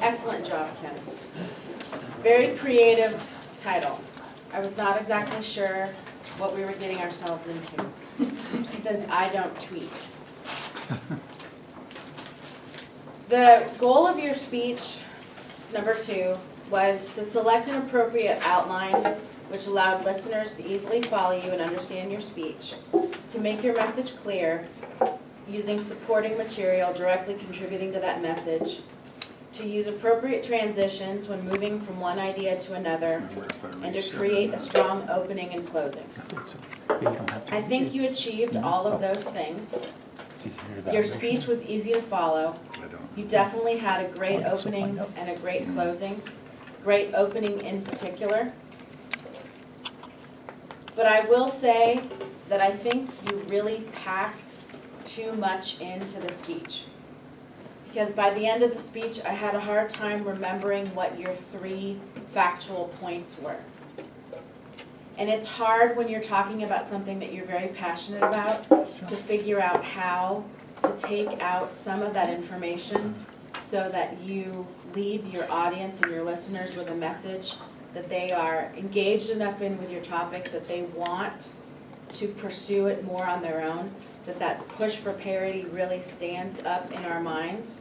Excellent job, Ken. Very creative title. I was not exactly sure what we were getting ourselves into, since I don't tweet. The goal of your speech, number 2, was to select an appropriate outline which allowed listeners to easily follow you and understand your speech, to make your message clear, using supporting material directly contributing to that message, to use appropriate transitions when moving from one idea to another, and to create a strong opening and closing. I think you achieved all of those things. Your speech was easy to follow. You definitely had a great opening and a great closing. Great opening in particular. But I will say that I think you really packed too much into the speech. Because by the end of the speech, I had a hard time remembering what your 3 factual points were. And it's hard when you're talking about something that you're very passionate about to figure out how to take out some of that information so that you leave your audience and your listeners with a message that they are engaged enough in with your topic that they want to pursue it more on their own, that push for parity really stands up in our minds,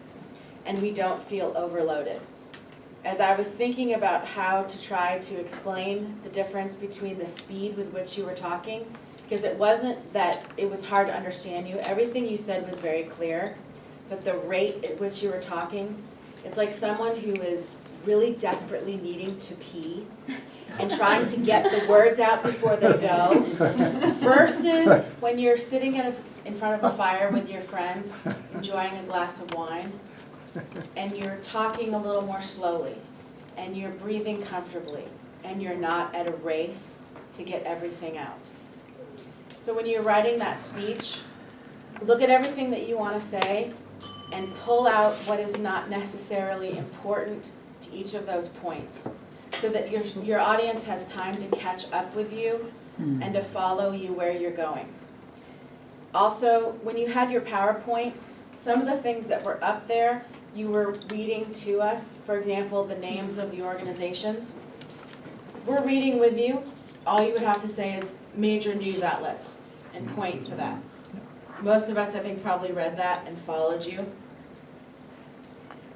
and we don't feel overloaded. As I was thinking about how to try to explain the difference between the speed with which you were talking, because it wasn't that it was hard to understand you, everything you said was very clear, but the rate at which you were talking, it's like someone who is really desperately needing to pee and trying to get the words out before they go, versus when you're sitting in front of a fire with your friends, enjoying a glass of wine, and you're talking a little more slowly, and you're breathing comfortably, and you're not at a race to get everything out. So when you're writing that speech, look at everything that you want to say, and pull out what is not necessarily important to each of those points, so that your audience has time to catch up with you and to follow you where you're going. Also, when you had your PowerPoint, some of the things that were up there, you were reading to us, for example, the names of the organizations. We're reading with you. All you would have to say is major news outlets and point to that. Most of us, I think, probably read that and followed you.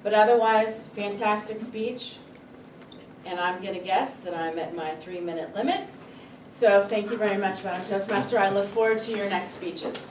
But otherwise, fantastic speech. And I'm going to guess that I'm at my 3-minute limit. So thank you very much, Madam Toastmaster. I look forward to your next speeches.